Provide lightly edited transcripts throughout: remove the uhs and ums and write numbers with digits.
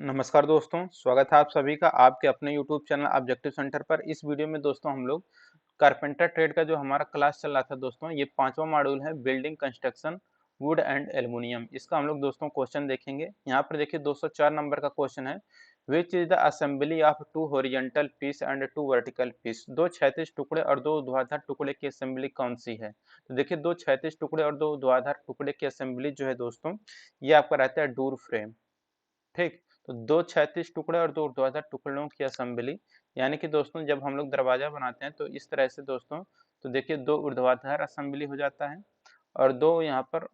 नमस्कार दोस्तों, स्वागत है आप सभी का आपके अपने YouTube चैनल ऑब्जेक्टिव सेंटर पर। इस वीडियो में दोस्तों हम लोग कारपेंटर ट्रेड का जो हमारा क्लास चल रहा था दोस्तों, ये 5वां मॉड्यूल है building construction would and aluminium. इसका हम लोग दोस्तों क्वेश्चन देखेंगे। यहाँ पर देखिए 204 नंबर का क्वेश्चन है, which is the assembly of two horizontal piece and two vertical piece. दो क्षैतिज टुकड़े और दो ऊर्ध्वाधर टुकड़े की असेंबली कौन सी है। तो देखिए दो क्षैतिज टुकड़े और दो ऊर्ध्वाधर टुकड़े की असेंबली जो है दोस्तों, ये आपका रहता है डोर फ्रेम। ठीक, तो दो क्षैतिज टुकड़े और दो ऊर्ध्वाधर टुकड़ों की असेंबली, यानी कि दोस्तों जब हम लोग दरवाजा बनाते हैं तो इस तरह से दोस्तों, तो देखिए दो ऊर्ध्वाधर असेंबली हो जाता है और दो यहाँ पर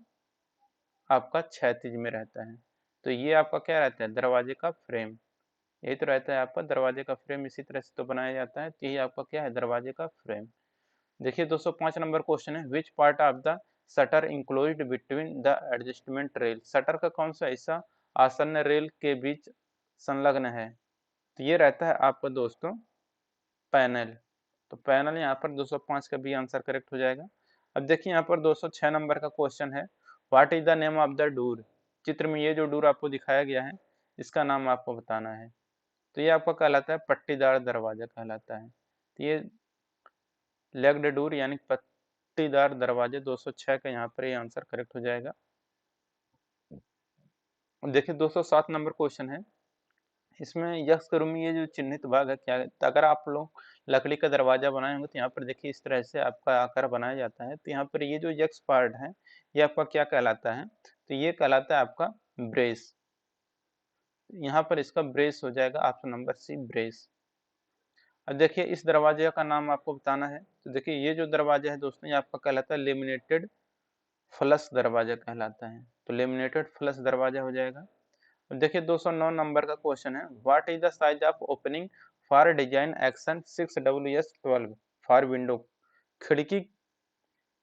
आपका क्षैतिज में रहता है। तो ये आपका क्या रहता है, दरवाजे का फ्रेम। यही तो रहता है आपका दरवाजे का फ्रेम, इसी तरह से तो बनाया जाता है। तो यही आपका क्या है, दरवाजे का फ्रेम। देखिए 205 नंबर क्वेश्चन है, which part of the shutter enclosed between the adjustment rail. Shutter का कौन सा हिस्सा आसन्न रेल के बीच संलग्न है। तो ये रहता है आपका दोस्तों पैनल। तो पैनल यहाँ पर 205 का भी आंसर करेक्ट हो जाएगा। अब देखिए यहाँ पर 206 नंबर का क्वेश्चन है, what is the name of the door. चित्र में ये जो डोर आपको दिखाया गया है, इसका नाम आपको बताना है। तो ये आपका कहलाता है पट्टीदार दरवाजा कहलाता है। तो ये लेग्ड डोर यानी पट्टीदार दरवाजे 206 का यहाँ पर ये आंसर करेक्ट हो जाएगा। देखिए 207 नंबर क्वेश्चन है, इसमें यक्ष के रूप में ये जो चिन्हित भाग है क्या है। तो अगर आप लोग लकड़ी का दरवाजा बनाए होंगे तो यहाँ पर देखिए इस तरह से आपका आकार बनाया जाता है। तो यहाँ पर ये जो यक्ष पार्ट है, ये आपका क्या कहलाता है, तो ये कहलाता है आपका ब्रेस। यहाँ पर इसका ब्रेस हो जाएगा ऑप्शन नंबर सी, ब्रेस। अब देखिए इस दरवाजे का नाम आपको बताना है। तो देखिए ये जो दरवाजा है दोस्तों, ये आपका कहलाता है लेमिनेटेड फ्लश दरवाजा कहलाता है। तो लेमिनेटेड फ्लश दरवाजा हो जाएगा। अब देखिए 209 नंबर का क्वेश्चन है, what is the size of opening for design action 6WS12 for window. खिड़की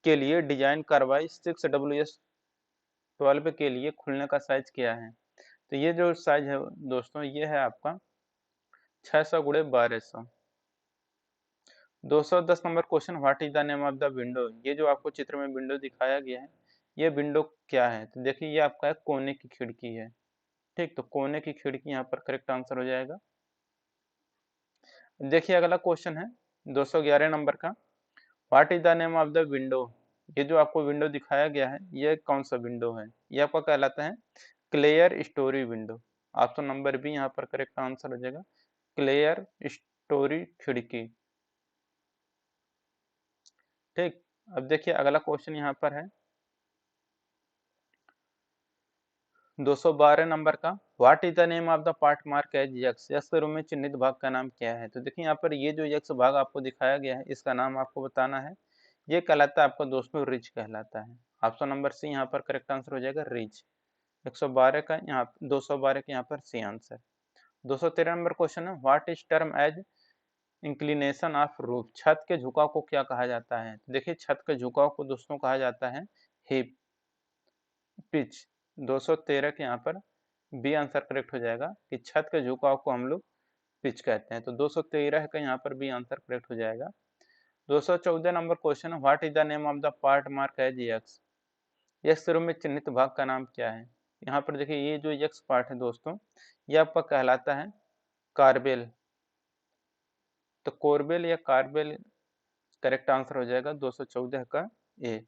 के लिए डिजाइन कार्रवाई 6WS12 के लिए खुलने का साइज क्या है। तो ये जो साइज है दोस्तों, ये है आपका 600 गुणे 1200। 210 number question, what is the name of the window. ये जो आपको चित्र में विंडो दिखाया गया है, ये विंडो क्या है। तो देखिए ये आपका है कोने की खिड़की है। ठीक, तो कोने की खिड़की यहाँ पर करेक्ट आंसर हो जाएगा। देखिए अगला क्वेश्चन है 211 नंबर का, what is the name of the window. ये जो आपको विंडो दिखाया गया है, ये कौन सा विंडो है। ये आपका कहलाता है clear story window. Option number B यहाँ पर करेक्ट आंसर हो जाएगा, क्लियर स्टोरी खिड़की। ठीक, अब देखिए अगला क्वेश्चन यहाँ पर है 212 नंबर का, what is the name of the part mark as X. X के रूप में चिन्हित भाग का नाम क्या है। तो देखिए यहाँ पर ये जो यक्स भाग आपको दिखाया गया है, इसका नाम आपको बताना है। ये कहलाता है आपका दोस्तों रिज कहलाता है। ऑप्शन नंबर सी यहाँ पर करेक्ट आंसर हो जाएगा, रिज। 112 का यहाँ 212 के यहाँ पर सी आंसर। 213 नंबर क्वेश्चन है, what is term as inclination of roof. छत के झुकाव को क्या कहा जाता है। तो देखिए छत के झुकाव को दोस्तों कहा जाता है हिप पिच। 213 के यहाँ पर बी आंसर करेक्ट हो जाएगा कि छत के झुकाव को हम लोग पिच कहते हैं। तो 213 का यहाँ पर बी आंसर करेक्ट हो जाएगा। 214 number question, what is the name of the part mark as X. X रूप में चिन्हित भाग का नाम क्या है। यहाँ पर देखिए ये जो यक्स पार्ट है दोस्तों, ये आपका कहलाता है कार्बेल। तो कोरबेल या कार्बेल करेक्ट आंसर हो जाएगा 214 का ए।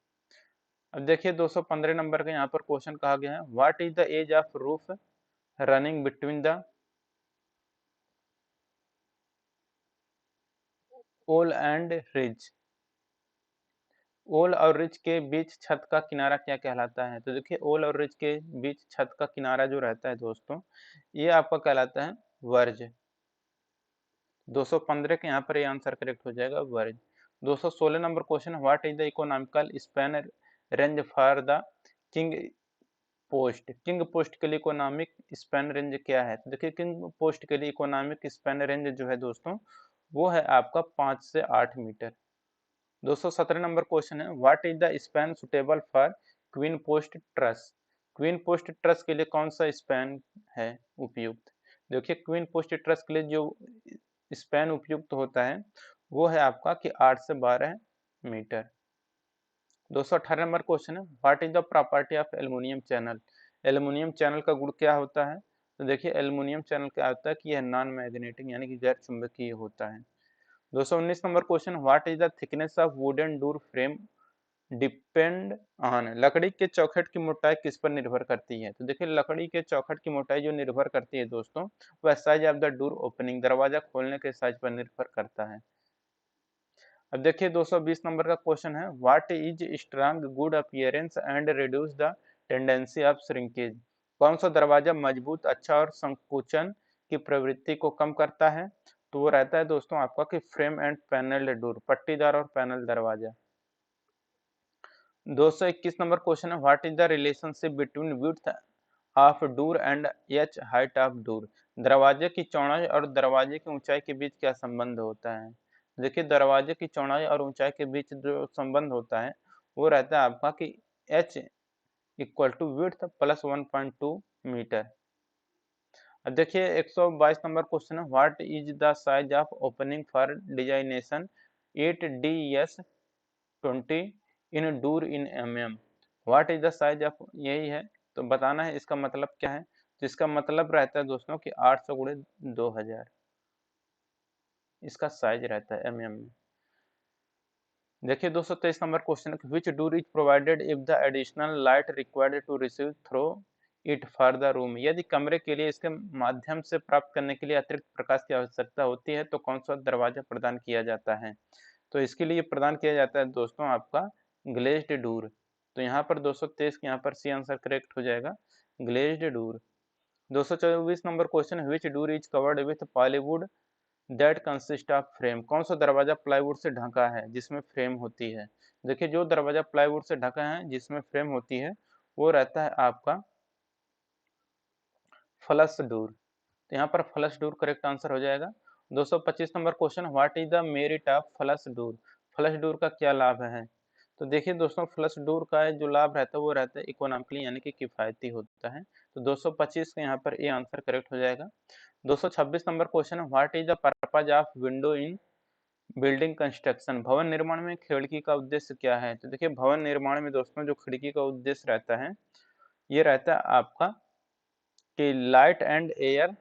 अब देखिए 215 नंबर का यहाँ पर क्वेश्चन कहा गया है, what is the edge of roof running between the wall and ridge. Wall और रिज के बीच छत का किनारा क्या कहलाता है। तो देखिए ओल और रिज के बीच छत का किनारा जो रहता है दोस्तों, ये आपका कहलाता है वर्ज। 215 के यहाँ पर ये आंसर करेक्ट हो जाएगा, verge. 216 number question, what is the economical span range for the king post. King post के लिए इकोनॉमिक स्पैन रेंज क्या है। तो देखिए किंग पोस्ट के लिए इकोनॉमिक स्पैन रेंज जो है दोस्तों, वो है आपका 5 से 8 मीटर। 217 नंबर क्वेश्चन है, what is the span suitable for queen post truss. Queen post truss के लिए कौन सा स्पैन है उपयुक्त। देखिए क्वीन पोस्ट ट्रस के लिए जो स्पैन उपयुक्त होता है, वो है आपका कि 8 से 12 मीटर। 218 नंबर क्वेश्चन है, what is the property of aluminium channel. Aluminium channel का गुण क्या होता है। तो देखिए एल्युमिनियम चैनल क्या होता है कि यह नॉन मैग्नेटिक यानी कि गैर चुंबकीय होता है। 219 number question, what is the thickness of wooden door frame depend on. लकड़ी के चौखट की मोटाई किस पर निर्भर करती है? तो देखिए लकड़ी के चौखट की मोटाई जो निर्भर करती है दोस्तों, वह size of the door opening, दरवाजा खोलने के साइज पर निर्भर करता है। अब देखिए 220 नंबर का क्वेश्चन है, what is strong good appearance and reduce the tendency of shrinkage. कौन सा दरवाजा मजबूत, अच्छा और संकुचन की प्रवृत्ति को कम करता है? तो वो रहता है दोस्तों आपका कि फ्रेम एंड पैनल डोर, पट्टीदार और पैनल दरवाजा। 221 नंबर क्वेश्चन है, what is the relationship between width of door and H height of door. दरवाजे की चौड़ाई और दरवाजे की ऊंचाई के बीच क्या संबंध होता है? देखिए दरवाजे की चौड़ाई और ऊंचाई के बीच जो संबंध होता है वो रहता है आपका कि h equal to width plus 1.2 metre. अब देखिए 122 नंबर क्वेश्चन है, what is the size of opening for designation 8DS20 in door in mm। What is the size of, यही है तो बताना है इसका मतलब क्या है। तो इसका मतलब रहता है दोस्तों कि 800 गुणे 2000 इसका साइज रहता है mm में। देखिए 223 नंबर क्वेश्चन है, which door is provided if the additional light required to receive through it for the room. यदि कमरे के लिए इसके माध्यम से प्राप्त करने के लिए अतिरिक्त प्रकाश की आवश्यकता होती है तो कौन सा दरवाजा प्रदान किया जाता है? तो इसके लिए प्रदान किया जाता है दोस्तों आपका ग्लेज्ड डोर। तो यहाँ पर 223 यहाँ पर सी आंसर करेक्ट हो जाएगा, ग्लेज्ड डोर। 224 नंबर क्वेश्चन है, which door is covered with plywood that consist of frame. कौन सा दरवाजा प्लाईवुड से ढका है जिसमें फ्रेम होती है? देखिए जो दरवाजा प्लाईवुड से ढका है जिसमें फ्रेम होती है वो रहता है आपका फ्लश डोर। तो यहाँ पर फ्लश डोर करेक्ट आंसर हो जाएगा। 225 number question, what is the merit of flush door. Flush door का क्या लाभ है? तो देखिए दोस्तों फ्लश डोर का जो लाभ रहता है वो रहता है इकोनॉमिकली यानी कि किफायती होता है। तो 225 का यहाँ पर ए आंसर करेक्ट हो जाएगा। 226 नंबर क्वेश्चन है, what is the purpose of window in building construction. भवन निर्माण में खिड़की का उद्देश्य क्या है? तो देखिए भवन निर्माण में दोस्तों जो खिड़की का उद्देश्य रहता है ये रहता है आपका कि light and air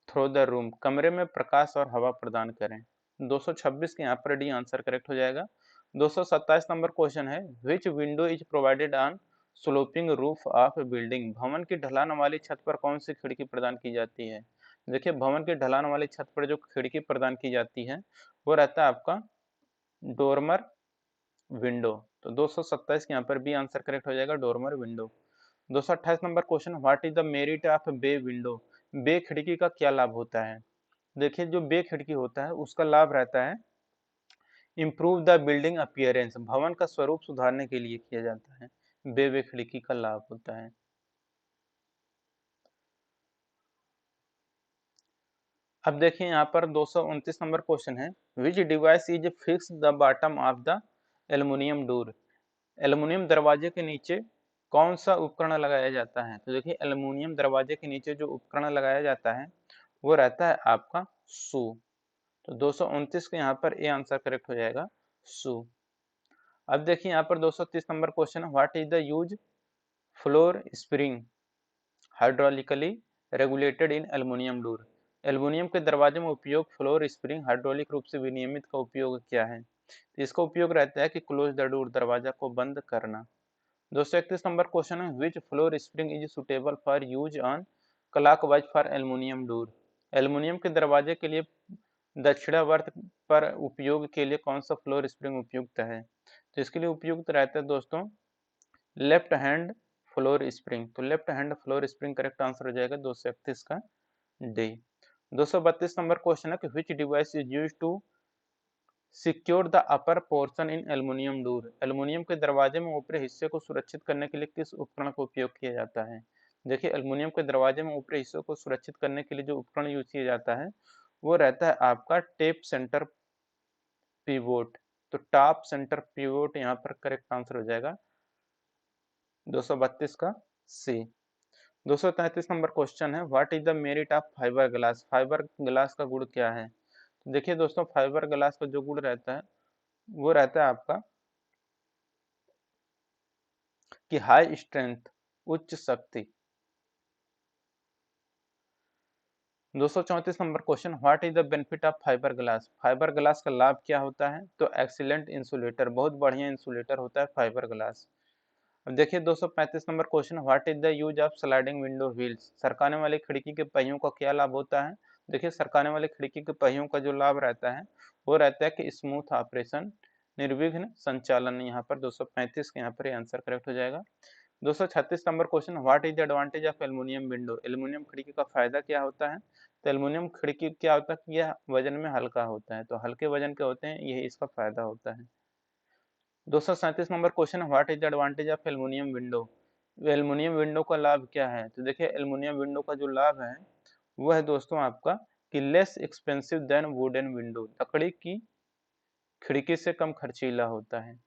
through the room, कमरे में प्रकाश और हवा प्रदान करें। 226 के यहाँ पर डी आंसर करेक्ट हो जाएगा। 227 नंबर क्वेश्चन है, which window is provided on sloping roof of building. भवन की ढलान वाली छत पर कौन सी खिड़की प्रदान की जाती है? देखिए भवन की ढलान वाली छत पर जो खिड़की प्रदान की जाती है वो रहता है आपका डोरमर विंडो। तो 227 के यहाँ पर बी आंसर करेक्ट हो जाएगा, dormer window. 228 number question, what is the merit of bay window. Bay खिड़की का क्या लाभ होता है? देखिए जो बे खिड़की होता है उसका लाभ रहता है इम्प्रूव द बिल्डिंग अपीयरेंस, भवन का स्वरूप सुधारने के लिए किया जाता है, बे खिड़की का लाभ होता है। अब देखिए यहाँ पर 229 नंबर क्वेश्चन है, विच device is fix the bottom of the aluminium door. Aluminium दरवाजे के नीचे कौन सा उपकरण लगाया जाता है? तो देखिए एल्युमिनियम दरवाजे के नीचे जो उपकरण लगाया जाता है वो रहता है आपका शू। तो 229 के यहाँ पर ए आंसर करेक्ट हो जाएगा, शू। अब देखिए यहाँ पर 230 नंबर क्वेश्चन है, what is the use floor spring hydraulically regulated in aluminium door. Aluminium के दरवाजे में उपयोग फ्लोर स्प्रिंग हाइड्रोलिक रूप से विनियमित का उपयोग क्या है? तो इसका उपयोग रहता है कि क्लोज द डोर, दरवाजा को बंद करना। 231 नंबर क्वेश्चन है, विच floor spring is suitable for use on clockwise for aluminium door. Aluminium के दरवाजे के लिए दक्षिणावर्त पर उपयोग के लिए कौन सा फ्लोर स्प्रिंग उपयुक्त है? तो इसके लिए उपयुक्त रहता है दोस्तों लेफ्ट हैंड फ्लोर स्प्रिंग। तो left hand floor spring correct answer हो जाएगा 231 का डी। 232 नंबर क्वेश्चन है कि which device is used to secure the upper portion in aluminium door. Aluminium के दरवाजे में ऊपरी हिस्से को सुरक्षित करने के लिए किस उपकरण का उपयोग किया जाता है? देखिए एल्युमिनियम के दरवाजे में ऊपरी हिस्से को सुरक्षित करने के लिए जो उपकरण यूज किया जाता है वो रहता है आपका टेप सेंटर पिवोट। तो टॉप सेंटर पिवोट यहाँ पर करेक्ट आंसर हो जाएगा 232 का सी। 233 नंबर क्वेश्चन है, what is the merit of fibre glass. Fibre glass का गुण क्या है? तो देखिए दोस्तों फाइबर ग्लास का जो गुण रहता है वो रहता है आपका कि हाई स्ट्रेंथ, उच्च शक्ति। 234 number question, what is the benefit of fibre glass? Fibre glass का लाभ क्या होता है? तो एक्सीलेंट इंसुलेटर, बहुत बढ़िया इंसुलेटर होता है फाइबर ग्लास। अब देखिए 235 number question, what is the use of sliding window wheels? सरकाने वाली खिड़की के पहियों का क्या लाभ होता है? देखिए सरकाने वाली खिड़की के पहियों का जो लाभ रहता है वो रहता है कि स्मूथ ऑपरेशन, निर्विघ्न संचालन। यहाँ पर 235 के यहाँ पर आंसर करेक्ट हो जाएगा। 236 number question, what is the advantage of aluminium window? Aluminium खिड़की का फायदा क्या होता है? तो एल्युमिनियम खिड़की क्या होता है कि यह वजन में हल्का होता है, तो हल्के वजन के होते हैं, यही इसका फायदा होता है। 237 number question, what is the advantage of aluminium window? Aluminium window का लाभ क्या है? तो देखिए एल्युमिनियम विंडो का जो लाभ है वो है दोस्तों आपका कि less expensive than wooden window, लकड़ी की खिड़की से कम खर्चीला होता है।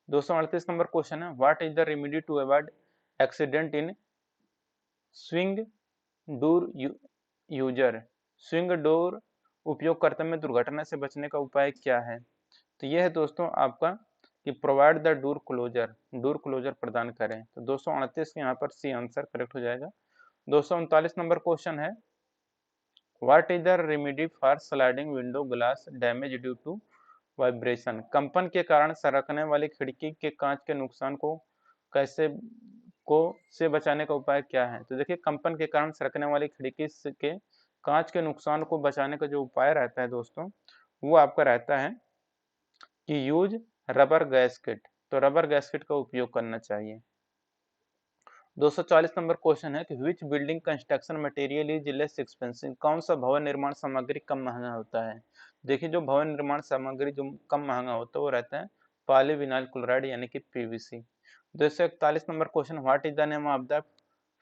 238 नंबर क्वेश्चन है, what is the remedy to avoid accident in swing door user? Swing door उपयोगकर्ता में दुर्घटना से बचने का उपाय क्या है? तो यह है दोस्तों आपका कि प्रोवाइड द डोर क्लोजर प्रदान करें। तो 238 के यहाँ पर सी आंसर करेक्ट हो जाएगा। 239 नंबर क्वेश्चन है, what is the remedy for sliding window glass damage due to vibration? कंपन के कारण सरकने वाली खिड़की के कांच के नुकसान को कैसे को से बचाने का उपाय क्या है? तो देखिए कंपन के कारण सरकने वाली खिड़की के कांच के नुकसान को बचाने का जो उपाय रहता है दोस्तों वो आपका रहता है कि यूज रबर गैस्केट, तो रबर गैस्केट का उपयोग करना चाहिए। 240 नंबर क्वेश्चन है कि which building construction material is less expensive? कौन सा भवन निर्माण सामग्री कम महंगा होता है? देखिए जो भवन निर्माण सामग्री जो कम महंगा होता है वो रहता है पॉलीविनाइल क्लोराइड यानी कि PVC. 241 number question, what is the name of the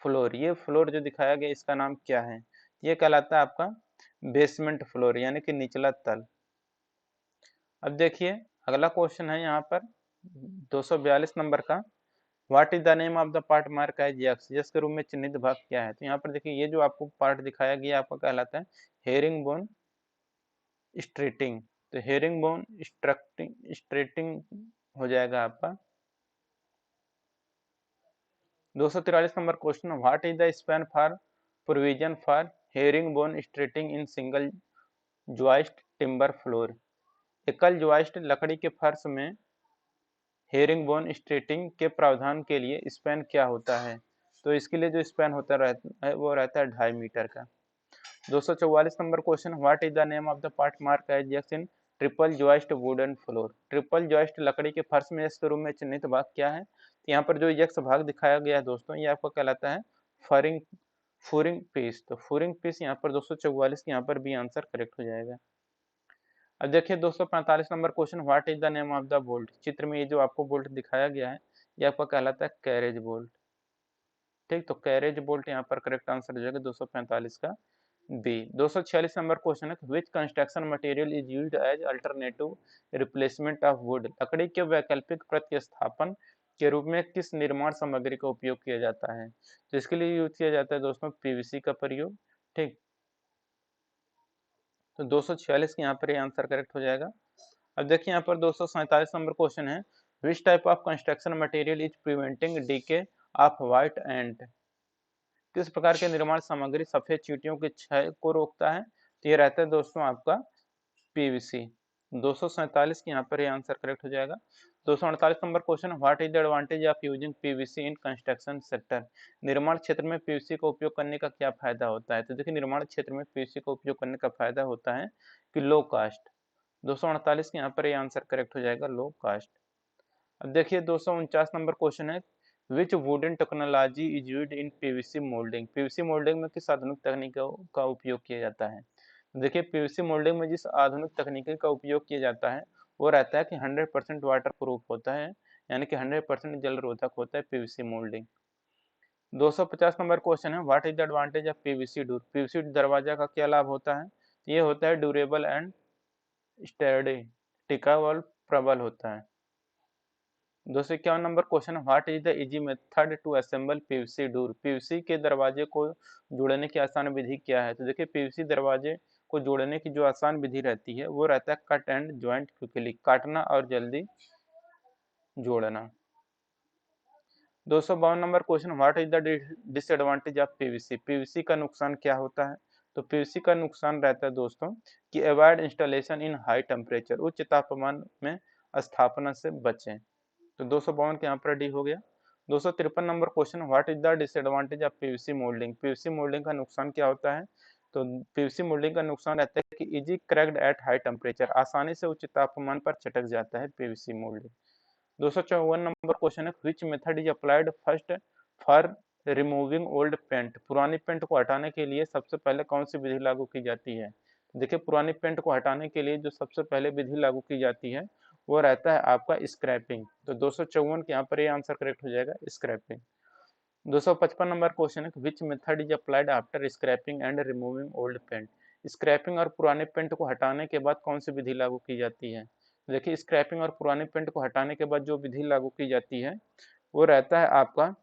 floor? ये फ्लोर जो दिखाया गया इसका नाम क्या है? ये कहलाता है आपका बेसमेंट फ्लोर यानी कि निचला तल। अब देखिए अगला क्वेश्चन है यहाँ पर 242 नंबर का, what is the name of the part mark as x? यस के रूप में चिन्हित भाग क्या है? तो यहाँ पर देखिए ये जो आपको पार्ट दिखाया गया आपका कहलाता है हेरिंग बोन स्ट्रेटिंग, तो हेरिंग बोन स्ट्रेटिंग हो जाएगा आपका। 243 number question, what is the span for provision for herring bone strutting in single joist timber floor? एकल ज्वाइस्ट लकड़ी के फर्श में हेरिंग बोन स्ट्रेटिंग के प्रावधान के लिए स्पैन क्या होता है? तो इसके लिए जो स्पैन होता है वो रहता है 2.5 मीटर का। 244 number question, what is the name of the part mark as X in triple joist wooden floor? Triple joist लकड़ी के फर्श में यक्स के रूप में चिन्हित भाग क्या है? तो यहाँ पर जो यक्स भाग दिखाया गया है दोस्तों ये आपका कहलाता है फरिंग फूरिंग पीस, तो फूरिंग पीस यहाँ पर 244 यहाँ पर भी आंसर करेक्ट हो जाएगा। अब देखिए 245 number question, what is the name of the bolt? चित्र में ये जो आपको बोल्ट दिखाया गया है ये आपका कहलाता है कैरेज बोल्ट। ठीक, तो कैरेज बोल्ट यहाँ पर करेक्ट आंसर हो जाएगा 245 का बी। 246 नंबर क्वेश्चन है, which construction material is used as alternative replacement of wood? लकड़ी के वैकल्पिक प्रतिस्थापन के रूप में किस निर्माण सामग्री का उपयोग किया जाता है? तो इसके लिए यूज किया जाता है दोस्तों पीवीसी का प्रयोग। ठीक, तो 246 के यहाँ पर ये आंसर करेक्ट हो जाएगा। अब देखिए यहाँ पर 247 नंबर क्वेश्चन है, which type of construction material is preventing decay of white ant? किस प्रकार के निर्माण सामग्री सफेद चींटियों के क्षय को रोकता है? तो ये रहता है दोस्तों आपका पीवीसी। 247 के यहाँ पर ये आंसर करेक्ट हो जाएगा। 248 number question, what is the advantage of using PVC in construction sector? निर्माण क्षेत्र में पीवीसी का उपयोग करने का क्या फायदा होता है? तो देखिए निर्माण क्षेत्र में पीवीसी का उपयोग करने का फायदा होता है कि लो कास्ट। 248 के यहाँ पर ये आंसर करेक्ट हो जाएगा लो कास्ट। अब देखिए 249 नंबर क्वेश्चन है, which wooden technology is used in PVC moulding? PVC moulding में किस आधुनिक तकनीक का उपयोग किया जाता है? देखिए पीवीसी मोल्डिंग में जिस आधुनिक तकनीकी का उपयोग किया जाता है वो रहता है कि 100% वाटर प्रूफ होता है, यानी कि 100% जल रोधक होता है पीवीसी मोल्डिंग। 250 नंबर क्वेश्चन है, what is the advantage of PVC door? PVC दरवाजा का क्या लाभ होता है? ये होता है ड्यूरेबल एंड स्टर्डी, टिकाऊ और प्रबल होता है। 251 number question, what is the easy method to assemble PVC door? PVC के दरवाजे को जोड़ने की आसान विधि क्या है? तो देखिए पीवीसी दरवाजे को जोड़ने की जो आसान विधि रहती है वो रहता है कट एंड ज्वाइंट क्विकली, काटना और जल्दी जोड़ना। 252 number question, what is the disadvantage of PVC, PVC का नुकसान क्या होता है? तो पीवीसी का नुकसान रहता है दोस्तों कि अवॉइड इंस्टॉलेशन इन हाई टेम्परेचर, उच्च तापमान में स्थापना से बचें। तो 252 के यहाँ पर डी हो गया। 253 number question, what is the disadvantage of PVC moulding, PVC moulding का नुकसान क्या होता है? तो पीवीसी मोल्डिंग का नुकसान रहता है कि easy cracked at high temperature, आसानी से उच्च तापमान पर चटक जाता है पीवीसी मोल्डिंग। 254 नंबर क्वेश्चन है, which method is applied first for removing old paint, पुरानी पेंट को हटाने के लिए सबसे पहले कौन सी विधि लागू की जाती है? देखिए पुरानी पेंट को हटाने के लिए जो सबसे पहले विधि लागू की जाती है वो रहता है आपका स्क्रैपिंग। तो 254 के यहाँ पर ये आंसर करेक्ट हो जाएगा, स्क्रैपिंग। 255 नंबर क्वेश्चन है, which method is applied after scraping and removing old paint, scraping और पुराने पेंट को हटाने के बाद कौन सी विधि लागू की जाती है? देखिए स्क्रैपिंग और पुराने पेंट को हटाने के बाद जो विधि लागू की जाती है वो रहता है आपका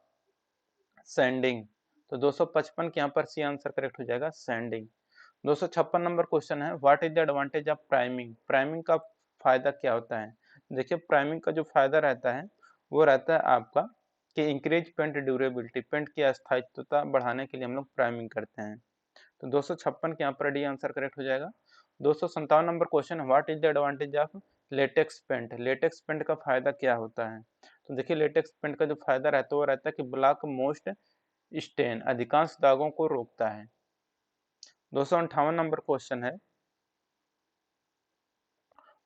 सैंडिंग। तो 255 के यहाँ पर सी आंसर करेक्ट हो जाएगा, सैंडिंग। 256 नंबर क्वेश्चन है, what is the advantage of priming, priming का फायदा क्या होता है? देखिए प्राइमिंग का जो फायदा रहता है वो रहता है आपका कि इंक्रीज पेंट ड्यूरेबिलिटी, पेंट की अस्थायित्वता बढ़ाने के लिए हम लोग प्राइमिंग करते हैं। तो 256 के यहाँ पर डी आंसर करेक्ट हो जाएगा। 257 number question, what is the advantage of latex paint, latex paint का फायदा क्या होता है? तो देखिए लेटेक्स पेंट का जो फायदा रहता है वो रहता है कि ब्लॉक मोस्ट स्टेन, अधिकांश दागों को रोकता है। 258 नंबर क्वेश्चन है,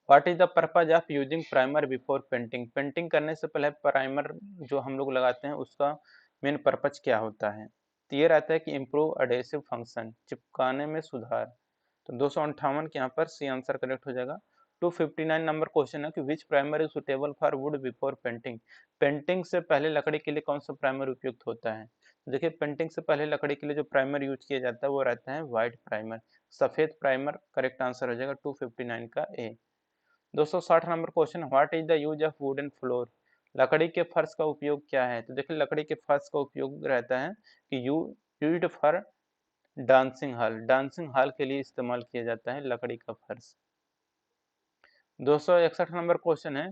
what is the purpose of using primer before painting, painting करने से पहले प्राइमर जो हम लोग लगाते हैं उसका मेन पर्पज क्या होता है? तो ये रहता है कि इम्प्रूव अडेसिव फंक्शन, चिपकाने में सुधार। तो 258 के यहाँ पर सी आंसर करेक्ट हो जाएगा। 259 नंबर क्वेश्चन है कि which primer is suitable for wood before painting, painting से पहले लकड़ी के लिए कौन सा प्राइमर उपयुक्त होता है? देखिए पेंटिंग से पहले लकड़ी के लिए जो प्राइमर यूज किया जाता है वो रहता है व्हाइट प्राइमर, सफेद प्राइमर करेक्ट आंसर हो जाएगा 259 का ए। 260 number question, what is the use of wooden floor, लकड़ी के फर्श का उपयोग क्या है? तो देखिए लकड़ी के फर्श का उपयोग रहता है कि used for dancing hall, dancing hall के लिए इस्तेमाल किया जाता है लकड़ी का फर्श। 261 नंबर क्वेश्चन है,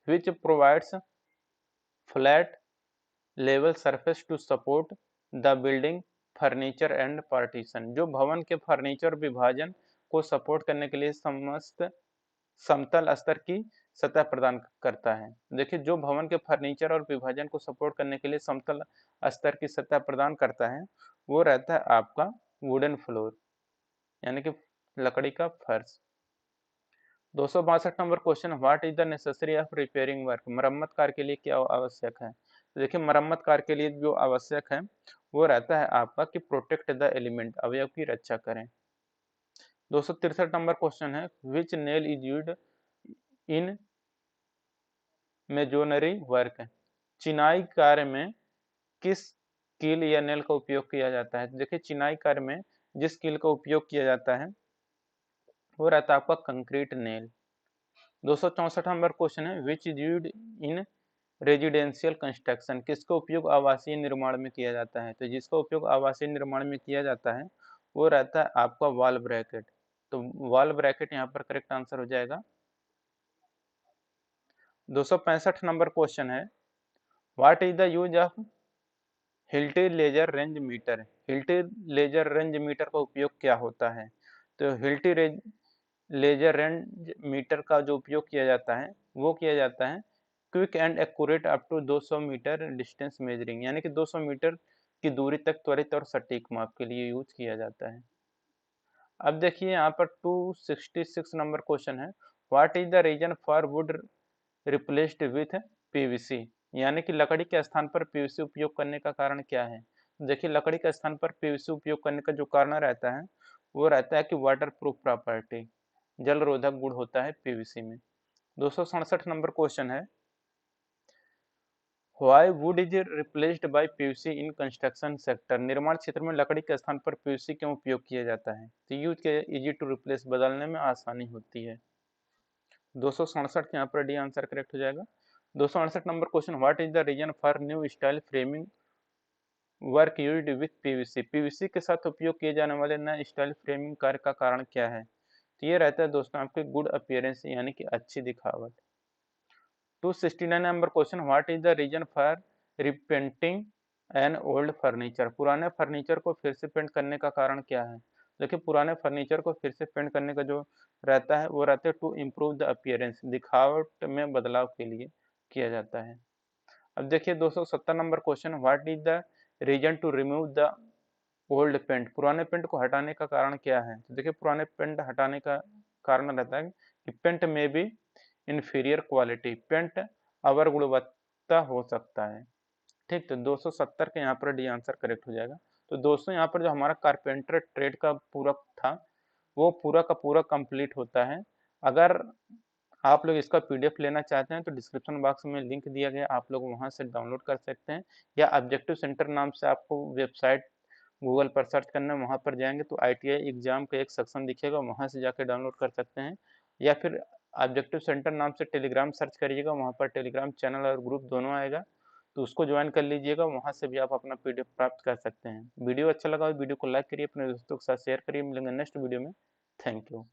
which provides flat level surface to support the building furniture and partition, जो भवन के फर्नीचर विभाजन को सपोर्ट करने के लिए समस्त समतल स्तर की सतह प्रदान करता है। देखिए जो भवन के फर्नीचर और विभाजन को सपोर्ट करने के लिए समतल स्तर की सतह प्रदान करता है वो रहता है आपका वुडन फ्लोर, यानी कि लकड़ी का फर्श। 262 number question, what is the necessary of repairing work, मरम्मत कार्य के लिए क्या आवश्यक है? तो देखिए मरम्मत कार्य के लिए जो आवश्यक है वो रहता है आपका कि प्रोटेक्ट द एलिमेंट, अवयव की रक्षा करें। 263 नंबर क्वेश्चन है, which nail is used in masonry work, चिनाई कार्य में किस कील या नेल का उपयोग किया जाता है? तो देखिए चिनाई कार्य में जिस कील का उपयोग किया जाता है वो रहता है आपका कंक्रीट नेल। 264 नंबर क्वेश्चन है, which is used in residential construction, किसका उपयोग आवासीय निर्माण में किया जाता है? तो जिसका उपयोग आवासीय निर्माण में किया जाता है वो रहता है आपका वॉल ब्रैकेट। तो वॉल ब्रैकेट यहाँ पर करेक्ट आंसर हो जाएगा। 265 नंबर क्वेश्चन है, what is the use of Hilti laser range meter, Hilti laser range meter का उपयोग क्या होता है? तो हिल्टी लेजर रेंज मीटर का जो उपयोग किया जाता है वो किया जाता है quick and accurate up to 200 metre distance measuring, यानी कि 200 मीटर की दूरी तक त्वरित और सटीक माप के लिए यूज किया जाता है। अब देखिए यहाँ पर 266 नंबर क्वेश्चन है, what is the reason for wood replaced with PVC, यानी कि लकड़ी के स्थान पर पीवीसी उपयोग करने का कारण क्या है? देखिए लकड़ी के स्थान पर पीवीसी उपयोग करने का जो कारण रहता है वो रहता है कि वाटर प्रूफ प्रॉपर्टी, जल रोधक गुण होता है पीवीसी में। 267 नंबर क्वेश्चन है, why would is replaced by PVC in construction sector, निर्माण क्षेत्र में लकड़ी के स्थान पर पीवीसी क्यों उपयोग किया जाता है? तो यूज के इजी टू रिप्लेस, बदलने में आसानी होती है। 267 के यहाँ पर डी आंसर करेक्ट हो जाएगा। 268 number question, what is the reason for new style framing work used with PVC, PVC के साथ उपयोग किए जाने वाले नए स्टाइल फ्रेमिंग कार्य का कारण क्या है? तो ये रहता है दोस्तों आपके गुड अपीयरेंस, यानी कि अच्छी दिखावट। 269 number question, what is the reason for repainting an old furniture, पुराने फर्नीचर को फिर से पेंट करने का कारण क्या है? देखिए पुराने फर्नीचर को फिर से पेंट करने का जो रहता है वो रहता है टू इम्प्रूव द अपीयरेंस, दिखावट में बदलाव के लिए किया जाता है। अब देखिए 270 number question, what is the reason to remove the old paint, पुराने पेंट को हटाने का कारण क्या है? तो देखिए पुराने पेंट हटाने का कारण रहता है कि पेंट में भी इंफीरियर क्वालिटी, पेंट अवर गुणवत्ता हो सकता है। ठीक, तो 270 के यहाँ पर डी आंसर करेक्ट हो जाएगा। तो दोस्तों यहाँ पर जो हमारा कारपेंटर ट्रेड का पूरा था वो पूरा का पूरा कंप्लीट होता है। अगर आप लोग इसका पीडीएफ लेना चाहते हैं तो डिस्क्रिप्शन बॉक्स में लिंक दिया गया, आप लोग वहां से डाउनलोड कर सकते हैं, या ऑब्जेक्टिव सेंटर नाम से आपको वेबसाइट गूगल पर सर्च करना, वहां पर जाएंगे तो आईटीआई एग्जाम का एक सेक्शन दिखेगा, वहां से जाकर डाउनलोड कर सकते हैं। या फिर ऑब्जेक्टिव सेंटर नाम से टेलीग्राम सर्च करिएगा, वहां पर टेलीग्राम चैनल और ग्रुप दोनों आएगा, तो उसको ज्वाइन कर लीजिएगा, वहां से भी आप अपना पीडीएफ प्राप्त कर सकते हैं। वीडियो अच्छा लगा तो वीडियो को लाइक करिए, अपने दोस्तों के साथ शेयर करिए। मिलेंगे नेक्स्ट वीडियो में। Thank you.